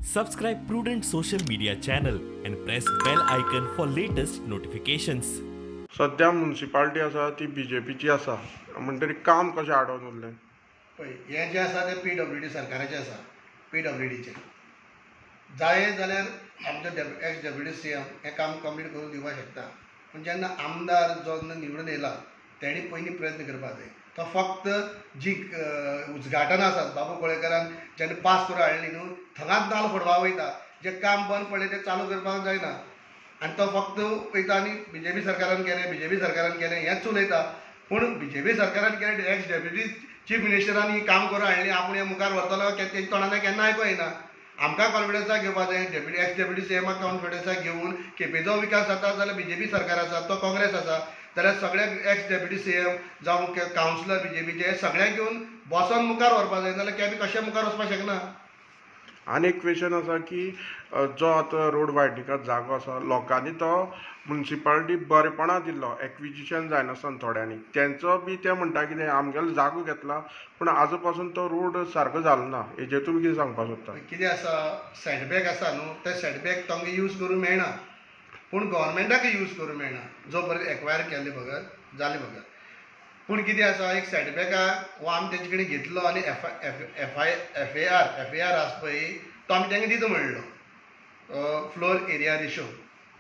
Subscribe Prudent social media channel and press bell icon for latest notifications. सध्या municipality आसा ती बीजेपीची आसा म्हणटरी काम कशें आडोवन उरलें. पळय हें जें आसा तें PWD सरकाराचें आसा. PWDचें जाय जाल्यार आमचो एक्स डेप्युटी CM हें काम कंप्लीट करून दिवपाक शकता. पूण जेन्ना आमदार जो निवडून येयला तेणी पयलीं प्रयत्न करपाक जाय. तो फक्त जी उजघाटनां आसात बाबू कोळेकरान जेन्ना पास करून हाडली न्हू थंगाच नाल्ल फोडपाक वयता. जें काम बंद पडलें तें चालू करपाक जायना आनी तो फक्त वयता आनी BJP सरकारान केलें हेंच उलयता. पूण BJP सरकारान केलें एक्स डेप्युटी चीफ मिनिस्टरान ही काम करून हाडली आपूण हें मुखार व्हरतलो तेच्या तोंडान केन्ना आयकूं येना. आमकां कॉन्फिडन्साक घेवपाक जाय. एक्स डेप्युटी CMाक कॉन्फिडन्साक घेवन केपेंचो विकास जाता जाल्यार BJP सरकार आसा तो काँग्रेस आसा जाल्यार सगळे एक्स डेप्युटी CM जावं कावन्सिलर BJPचे सगळ्यांक घेवन बसोन मुखार व्हरपाक जाय नाल्यार केपें कशें मुखार वचपाक शकना. आनी एक क्वेश्चन आसा की जो आतां रोड वायडनिंगाक जागो आसा लोकांनी तो म्युनिसिपालिटी बरेपणा दिल्लो एक्विजिशन जायनासतना थोड्यांनी तेंचो बी ते म्हणटा कितें आमगेलो जागो घेतला पूण आजू पासून तो रोड सारको जालो ना. हेजेर तुमी कितें सांगपाक सोदता. कितें आसा सेटबॅक आसा न्हू ते सेटबॅक तांकां यूज करूंक मेळना पूण गव्हर्मेंटाकूय यूज करूंक मेळना जो पर्यंत एक्वायर केल्ले बगर जाले बगर. पूण कितें आसा एक सेटबॅकाक हो आमी तेंचे कडेन घेतलो आनी FAR आसा पळय तो आमी तांकां दिता म्हणलो फ्लोर एरिया रेशो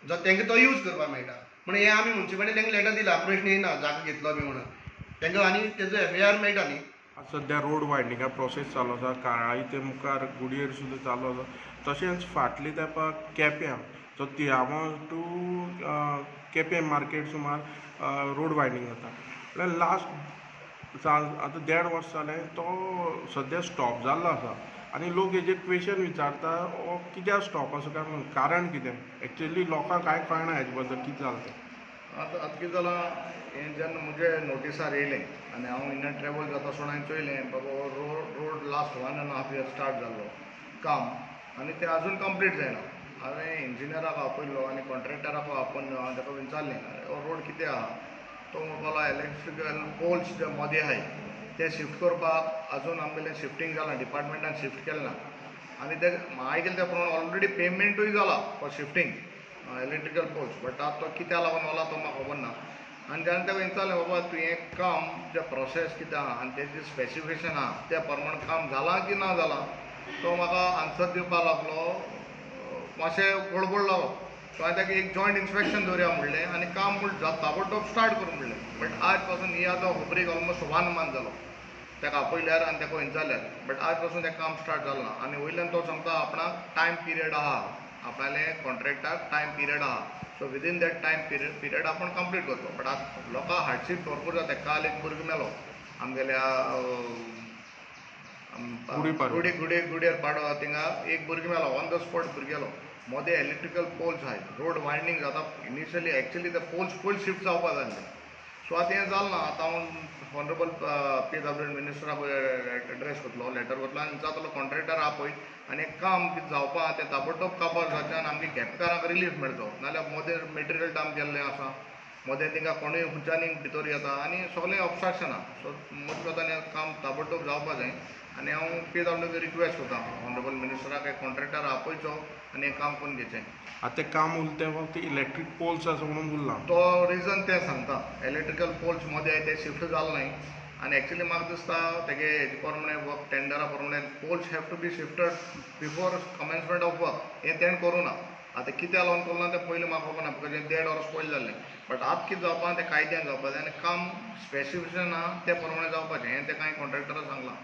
जो तांकां तो यूज करपाक मेळटा. पूण हें आमी म्युनिसिपालिटी तांकां लेटर दिला प्रश्न येना जागो घेतलो बी म्हणून तांकां आनी तेजो FAR मेळटा न्ही. सध्या रोड वायडनिंगा प्रोसेस चालू आसा काळाळी ते मुखार गुडयेर सुद्दां चालू आसा. तशेंच फाटल्या तेंपाक केप्यां जो तियामा टू केपें मार्केट सुमार रोड वायडनींग जाता म्हळ्यार लास्ट आतां 1.5 वर्स जालें तो सद्या स्टॉप जाल्लो आसा आनी लोक हेजेर क्वेश्चन विचारता हो कित्याक स्टॉप आसा काय म्हणून कारण कितें एक्चुअली लोकांक कांय कळना हेजे बद्दल कितें जालें तें. आतां कितें जालां हें जेन्ना म्हजे नोटिसार येयलें आनी हांव हिंगा ट्रॅवल जाता आसतना हांवें चोयलें बाबा रोड लास्ट 1.5 years स्टार्ट जाल्लो काम आनी तें आजून कंप्लीट जायना. हांवें इंजिनियराक आपयलो आनी कॉन्ट्रॅक्टराक आपयलो हांवें ताका विचारलें हो रोड कितें आहा. तो म्हणपाक इलेक्ट्रिकल पोल्स जे मदें आहाय ते शिफ्ट करपाक आजून आमगेलें शिफ्टींग जालां डिपार्टमेंटान शिफ्ट केलें ना आनी ते आयकलां त्या प्रमाणे ऑलरेडी पेमेंटूय जाला for shifting electrical poles but आतां तो कित्याक लागून होला तो म्हाका खबर ना. आनी जेन्ना ताका विचारलें बाबा तूं हें काम जें प्रोसेस कितें आहा आनी तेजें स्पेसिफिकेशन आहा त्या प्रमाणे काम जालां की ना जालां तो म्हाका आन्सर दिवपाक लागलो मातशें गडबडलो. सो हांवें ताका एक जॉयंट इन्स्पेक्शन दवरया म्हणलें आनी काम ताबडतोब स्टार्ट करूं म्हणलें. बट आज पासून ही आतां खबरीक ऑलमोस्ट 1 month जालो ताका आपयल्यार आनी ताका विचारल्यार बट आज पासून तें काम स्टार्ट जालें ना. आनी वयल्यान तो सांगता आपणाक टायम पिरियड आहा आपणालें कॉन्ट्रॅक्टाक टायम पिरियड आहा so within that time period आपण कंप्लीट करतलो. बट आतां लोकांक हार्डशीप भरपूर जाता. काल एक भुरगो मेलो आमगेल्या गुडयेर पाडो थिंगा एक भुरगो मेलो ऑन द स्पॉट भुरगेलो मदें इलेक्ट्रिकल पोल्स आहाय रोड वायडनींग जाता इनिशियली एक्चुअली ते पोल्स फूल शिफ्ट जावपाक जाय आसले. सो आतां हें जालें ना. आतां हांव ऑनरेबल PWD मिनिस्टराक एड्रेस करतलो लेटर करतलो आनी विचारतलो कॉन्ट्रॅक्टर आपय आनी एक काम कितें जावपा तें ताबडतोब काबार जावचें आनी आमगे केपेकारांक रिलीफ मेळचो नाल्यार मदें मटेरियल डांप केल्लें आसा मदें तिंगा कोणूय खंयच्यानी भितर येता आनी सगळें ऑब्स्ट्रक्शन आहा. सो म्हज्या कोतान काम ताबडतोब जावपा जाय आनी हांव PWD रिक्वेस्ट करता ऑनरेबल मिनिस्टराक एक कॉन्ट्रॅक्टर आपयचो आनी हें काम करून घेवचें. आतां तें काम उरलें तें फक्त इलेक्ट्रीक पोल्स आसा म्हणून उरलां. तो रिजन तें सांगता इलेक्ट्रिकल पोल्स मदें ते शिफ्ट जालें न्हय आनी एक्चुअली म्हाका दिसता तेगे हेजे प्रमाणे वर्क टेंडरा प्रमाणे poles have to be shifted before commencement of work हें तेणें करूं ना. आतां कित्याक लागून करूं ना तें पयलीं म्हाका खबर ना बिकॉज हें 1.5 वर्स पयलीं जाल्लें. बट आतां कितें जावपा तें कायद्यान जावपा जाय आनी काम स्पेसिफिकेशन आहा त्या प्रमाणे जावपाचें हें तें कांय कॉन्ट्रॅक्टरान सांगलां.